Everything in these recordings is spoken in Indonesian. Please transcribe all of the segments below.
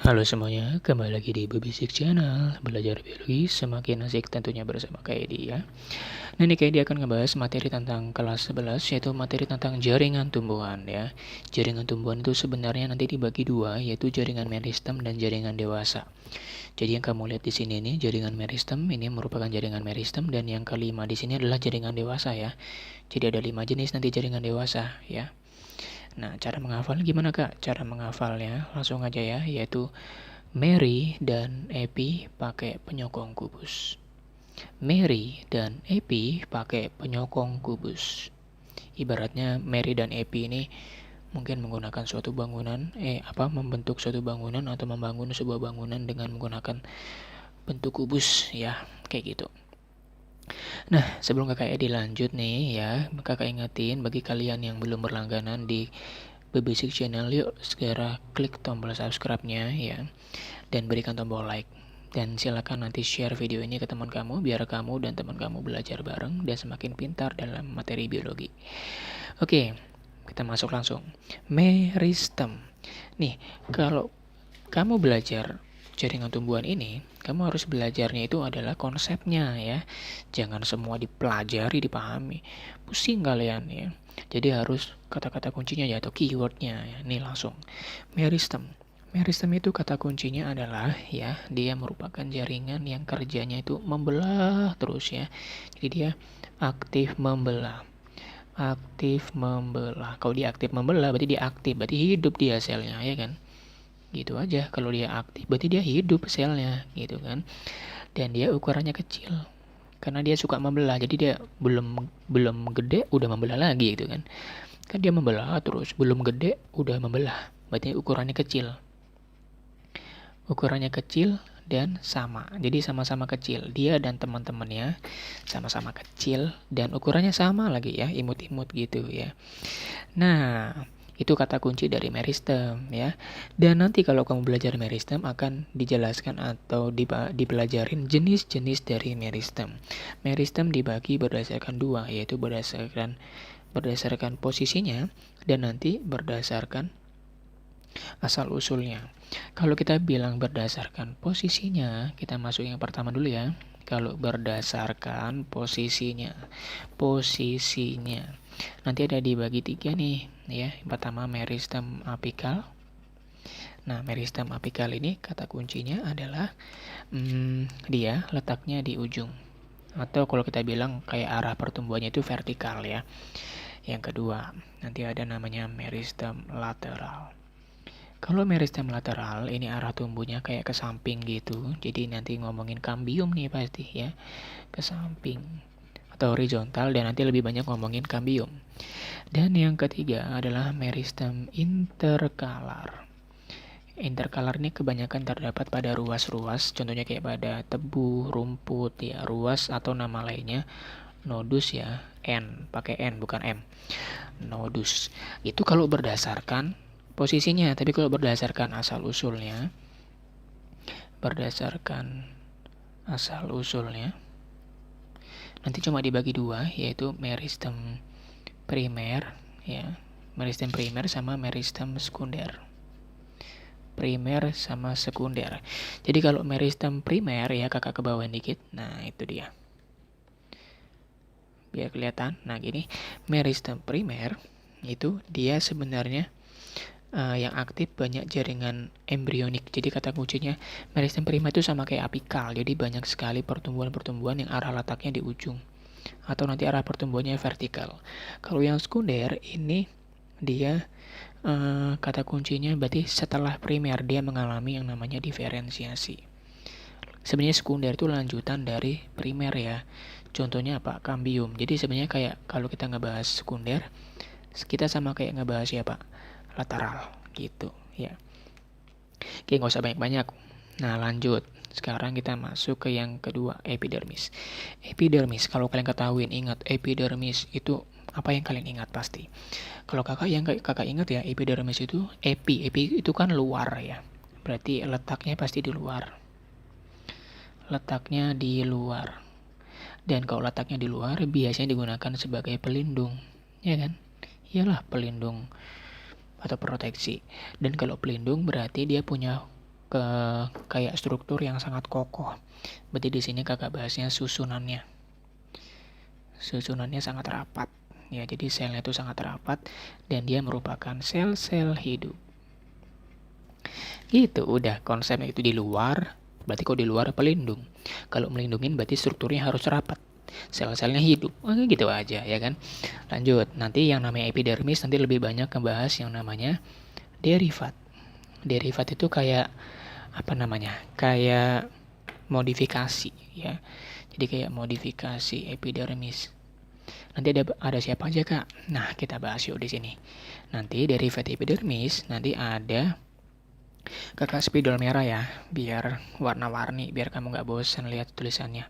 Halo semuanya, kembali lagi di Bebisik Channel. Belajar biologi semakin asik tentunya bersama Kak Edi ya. Nah ini Kak Edi akan ngebahas materi tentang kelas 11, yaitu materi tentang jaringan tumbuhan ya. Jaringan tumbuhan itu sebenarnya nanti dibagi dua, yaitu jaringan meristem dan jaringan dewasa. Jadi yang kamu lihat di sini nih jaringan meristem, ini merupakan jaringan meristem, dan yang kelima di sini adalah jaringan dewasa ya. Jadi ada 5 jenis nanti jaringan dewasa ya. Nah, cara menghafal gimana Kak? Cara menghafalnya langsung aja ya, yaitu Mary dan Epi pakai penyokong kubus. Mary dan Epi pakai penyokong kubus. Ibaratnya Mary dan Epi ini mungkin menggunakan suatu bangunan, membentuk suatu bangunan atau membangun sebuah bangunan dengan menggunakan bentuk kubus ya, kayak gitu. Nah, sebelum kakak Edi lanjut nih ya, kakak ingetin bagi kalian yang belum berlangganan di Bebisik Channel, yuk segera klik tombol subscribe-nya ya, dan berikan tombol like. Dan silakan nanti share video ini ke teman kamu, biar kamu dan teman kamu belajar bareng dan semakin pintar dalam materi biologi. Oke, kita masuk langsung. Meristem. Nih, kalau kamu belajar jaringan tumbuhan ini, kamu harus belajarnya itu adalah konsepnya ya. Jangan semua dipelajari, dipahami. Pusing kalian ya. Jadi harus kata-kata kuncinya ya, atau keywordnya ya. Nih langsung. Meristem. Meristem itu kata kuncinya adalah ya, dia merupakan jaringan yang kerjanya itu membelah terus ya. Jadi dia aktif membelah. Aktif membelah. Kalau dia aktif membelah berarti dia aktif, berarti hidup dia selnya ya kan. Gitu aja. Kalau dia aktif berarti dia hidup selnya gitu kan. Dan dia ukurannya kecil karena dia suka membelah, jadi dia belum belum gede udah membelah lagi gitu kan. Kan dia membelah terus, belum gede udah membelah, berarti ukurannya kecil. Ukurannya kecil dan sama, jadi sama-sama kecil. Dia dan teman-temannya sama-sama kecil dan ukurannya sama lagi ya, imut-imut gitu ya. Nah, itu kata kunci dari meristem ya. Dan nanti kalau kamu belajar meristem akan dijelaskan atau dipelajarin jenis-jenis dari meristem. Meristem dibagi berdasarkan dua, yaitu berdasarkan posisinya dan nanti berdasarkan asal usulnya. Kalau kita bilang berdasarkan posisinya, kita masuk yang pertama dulu ya. Kalau berdasarkan posisinya, nanti ada dibagi tiga nih ya. Yang pertama meristem apikal. Nah, meristem apikal ini kata kuncinya adalah dia letaknya di ujung, atau kalau kita bilang kayak arah pertumbuhannya itu vertikal ya. Yang kedua, nanti ada namanya meristem lateral. Kalau meristem lateral ini arah tumbuhnya kayak ke samping gitu. Jadi nanti ngomongin kambium nih pasti ya, ke samping atau horizontal, dan nanti lebih banyak ngomongin kambium. Dan yang ketiga adalah meristem interkalar. Interkalar ini kebanyakan terdapat pada ruas-ruas, contohnya kayak pada tebu, rumput ya, ruas atau nama lainnya nodus ya, N, pakai N bukan M. Nodus. Itu kalau berdasarkan posisinya, tapi kalau berdasarkan asal usulnya, nanti cuma dibagi dua, yaitu meristem primer ya, meristem primer sama meristem sekunder. Primer sama sekunder. Jadi kalau meristem primer ya, kakak ke bawah dikit. Nah, itu dia. Biar kelihatan. Nah, gini. Meristem primer itu dia sebenarnya yang aktif banyak jaringan embrionik. Jadi kata kuncinya meristem primer itu sama kayak apikal. Jadi banyak sekali pertumbuhan-pertumbuhan yang arah letaknya di ujung, atau nanti arah pertumbuhannya vertikal. Kalau yang sekunder ini dia kata kuncinya berarti setelah primer dia mengalami yang namanya diferensiasi. Sebenarnya sekunder itu lanjutan dari primer ya. Contohnya apa? Kambium. Jadi sebenarnya kayak kalau kita ngebahas sekunder, kita sama kayak ngebahas siapa? Lateral gitu ya. Oke, nggak usah banyak-banyak. Nah, lanjut. Sekarang kita masuk ke yang kedua, epidermis. Epidermis, kalau kalian ketahuin, ingat epidermis itu apa yang kalian ingat pasti. Kalau kakak ingat ya, epidermis itu epi itu kan luar ya. Berarti letaknya pasti di luar. Letaknya di luar. Dan kalau letaknya di luar biasanya digunakan sebagai pelindung, ya kan? Iyalah pelindung atau proteksi. Dan kalau pelindung berarti dia punya ke kayak struktur yang sangat kokoh. Berarti di sini kakak bahasnya susunannya. Susunannya sangat rapat. Ya, jadi selnya itu sangat rapat dan dia merupakan sel-sel hidup. Gitu, udah konsepnya itu di luar. Berarti kalau di luar pelindung. Kalau melindungin berarti strukturnya harus rapat. Sel-selnya hidup. Gitu aja ya kan. Lanjut, nanti yang namanya epidermis nanti lebih banyak membahas yang namanya derivat. Derivat itu kayak apa namanya? Kayak modifikasi ya. Jadi kayak modifikasi epidermis. Nanti ada siapa aja kak? Nah kita bahas yuk di sini. Nanti derivat epidermis nanti ada kakak spidol merah ya, biar warna-warni, biar kamu nggak bosan lihat tulisannya.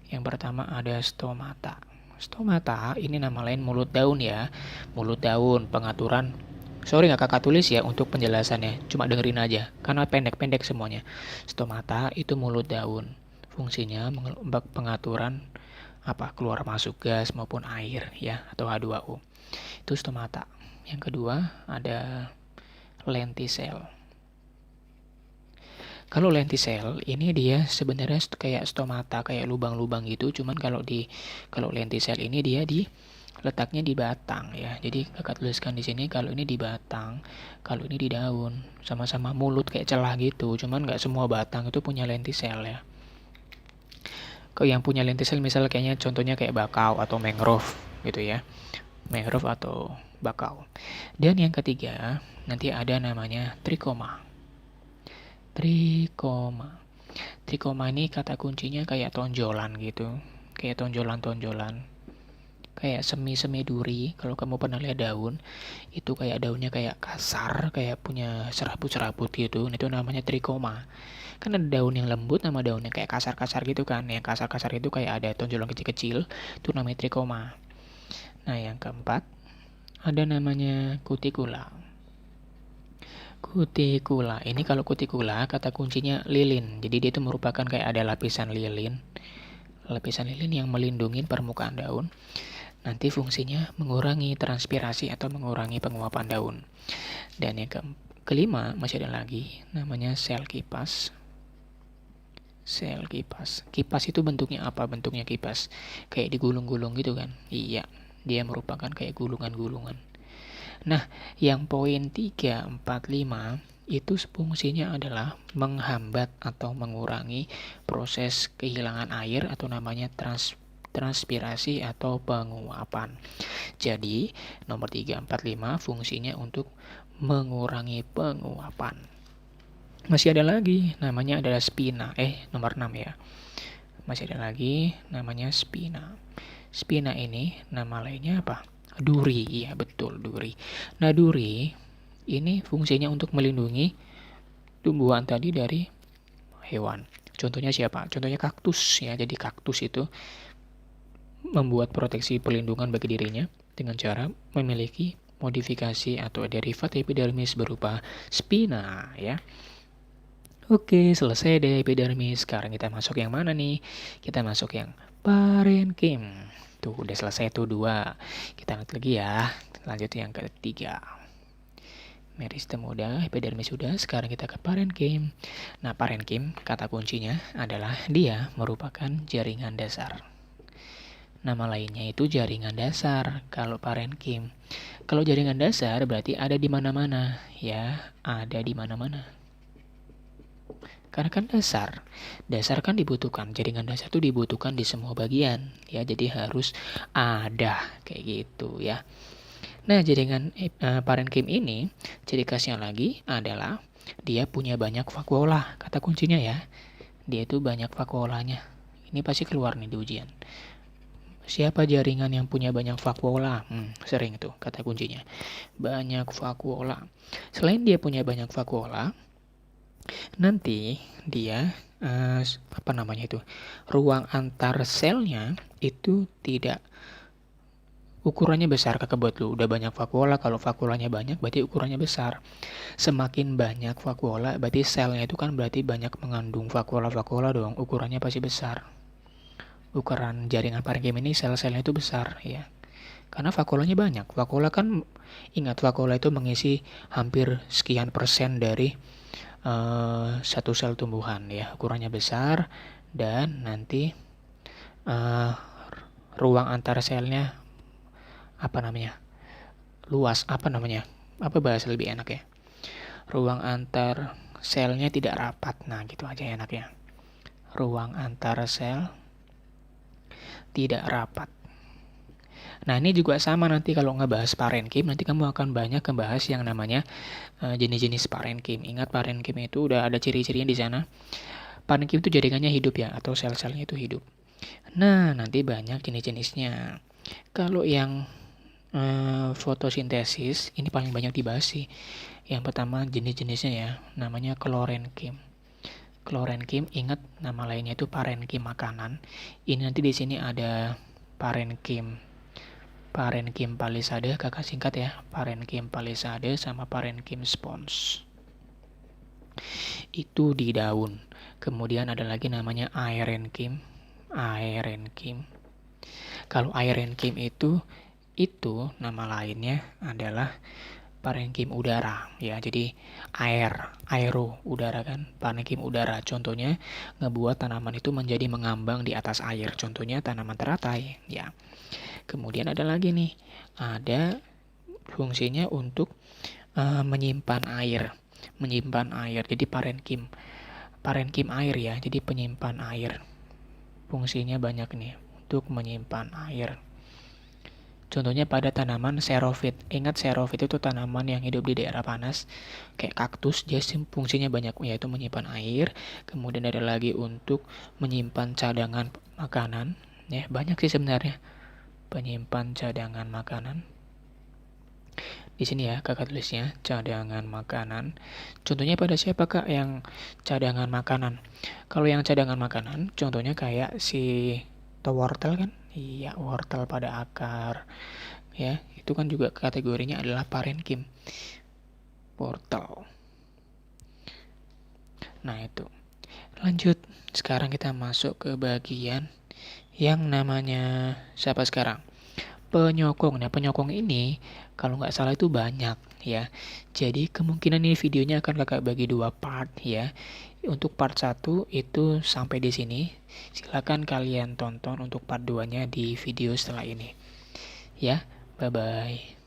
Yang pertama ada stomata. Stomata ini nama lain mulut daun ya, mulut daun pengaturan. Sorry nggak kakak tulis ya untuk penjelasannya, cuma dengerin aja, karena pendek-pendek semuanya. Stomata itu mulut daun, fungsinya pengaturan keluar masuk gas maupun air ya, atau H2O. Itu stomata. Yang kedua ada lentisel. Kalau lentisel ini dia sebenarnya kayak stomata, kayak lubang-lubang gitu, cuman kalau lentisel ini dia letaknya di batang ya. Jadi kakak tuliskan di sini kalau ini di batang, kalau ini di daun, sama-sama mulut kayak celah gitu. Cuman nggak semua batang itu punya lentisel ya. Kalau yang punya lentisel misal kayaknya contohnya kayak bakau atau mangrove gitu ya. Mangrove atau bakau. Dan yang ketiga nanti ada namanya trikoma. Trikoma ini kata kuncinya kayak tonjolan gitu. Kayak tonjolan-tonjolan. Kayak semi-semi duri. Kalau kamu pernah lihat daun, itu kayak daunnya kayak kasar, kayak punya serabut-serabut gitu. Itu namanya trikoma. Kan ada daun yang lembut sama daun yang kayak kasar-kasar gitu kan. Yang kasar-kasar itu kayak ada tonjolan kecil-kecil. Itu namanya trikoma. Nah yang keempat, ada namanya kutikula. Kutikula. Ini kalau kutikula kata kuncinya lilin. Jadi dia itu merupakan kayak ada lapisan lilin. Lapisan lilin yang melindungi permukaan daun. Nanti fungsinya mengurangi transpirasi atau mengurangi penguapan daun. Dan yang kelima masih ada lagi namanya sel kipas. Sel kipas. Kipas itu bentuknya apa? Bentuknya kipas kayak digulung-gulung gitu kan. Iya, dia merupakan kayak gulungan-gulungan. Nah, yang poin 3, 4, 5 itu fungsinya adalah menghambat atau mengurangi proses kehilangan air atau namanya transpirasi atau penguapan. Jadi, nomor 3, 4, 5 fungsinya untuk mengurangi penguapan. Masih ada lagi, namanya adalah spina. Nomor 6 ya. Masih ada lagi, namanya spina. Spina ini nama lainnya apa? Duri, iya betul duri. Nah duri ini fungsinya untuk melindungi tumbuhan tadi dari hewan. Contohnya siapa? Contohnya kaktus ya. Jadi kaktus itu membuat proteksi pelindungan bagi dirinya dengan cara memiliki modifikasi atau derivat epidermis berupa spina ya. Oke, selesai deh epidermis. Sekarang kita masuk yang mana nih? Kita masuk yang parenkim. Tuh udah selesai tuh 2. Kita lihat lagi ya. Lanjut yang ketiga. Meristem udah, epidermis udah. Sekarang kita ke parenkim. Nah parenkim kata kuncinya adalah dia merupakan jaringan dasar. Nama lainnya itu jaringan dasar kalau parenkim. Kalau jaringan dasar berarti ada di mana-mana ya, ada di mana-mana. Karena kan dasar kan dibutuhkan, jaringan dasar itu dibutuhkan di semua bagian ya, jadi harus ada kayak gitu ya. Nah jaringan parenkim ini ciri khasnya lagi adalah dia punya banyak vakuola, kata kuncinya ya, dia itu banyak vakuolanya. Ini pasti keluar nih di ujian. Siapa jaringan yang punya banyak vakuola? Sering tuh kata kuncinya, banyak vakuola. Selain dia punya banyak vakuola, nanti dia ruang antar selnya itu tidak ukurannya besar. Kakak buat lu udah banyak vakuola, kalau vakuolanya banyak berarti ukurannya besar. Semakin banyak vakuola berarti selnya itu kan berarti banyak mengandung vakuola dong, ukurannya pasti besar. Ukuran jaringan parenkim ini sel-selnya itu besar ya, karena vakuolanya banyak. Vakuola kan ingat, vakuola itu mengisi hampir sekian persen dari satu sel tumbuhan ya, ukurannya besar, dan nanti ruang antar selnya luas, apa bahasa lebih enak ya, ruang antar selnya tidak rapat. Nah gitu aja enaknya, ruang antar sel tidak rapat. Nah ini juga sama, nanti kalau ngebahas parenkim nanti kamu akan banyak ngebahas yang namanya jenis-jenis parenkim. Ingat, parenkim itu udah ada ciri-cirinya di sana. Parenkim itu jaringannya hidup ya, atau sel-selnya itu hidup. Nah nanti banyak jenis-jenisnya. Kalau yang fotosintesis ini paling banyak dibahas sih. Yang pertama jenis-jenisnya ya, namanya klorenkim. Klorenkim, ingat nama lainnya itu parenkim makanan. Ini nanti di sini ada parenkim palisade, kakak singkat ya, parenkim palisade sama parenkim spons. Itu di daun. Kemudian ada lagi namanya aerenkim. Kalau aerenkim itu nama lainnya adalah parenkim udara ya. Jadi aero udara kan, parenkim udara. Contohnya ngebuat tanaman itu menjadi mengambang di atas air. Contohnya tanaman teratai ya. Kemudian ada lagi nih, ada fungsinya untuk menyimpan air. Jadi parenkim air ya. Jadi penyimpan air. Fungsinya banyak nih untuk menyimpan air. Contohnya pada tanaman xerophyt. Ingat, xerophyt itu tanaman yang hidup di daerah panas kayak kaktus. Dia fungsinya banyak, yaitu menyimpan air. Kemudian ada lagi untuk menyimpan cadangan makanan ya, banyak sih sebenarnya. Penyimpan cadangan makanan. Di sini ya kakak tulisnya, cadangan makanan. Contohnya pada siapa kak yang cadangan makanan? Kalau yang cadangan makanan, contohnya kayak si wortel kan? Iya, wortel pada akar. Ya, itu kan juga kategorinya adalah parenkim. Wortel. Nah itu. Lanjut, sekarang kita masuk ke bagian yang namanya siapa sekarang? Penyokong. Nah penyokong ini kalau nggak salah itu banyak ya. Jadi kemungkinan ini videonya akan kakak bagi 2 part ya. Untuk part 1 itu sampai di sini. Silakan kalian tonton untuk part 2-nya di video setelah ini. Ya, bye bye.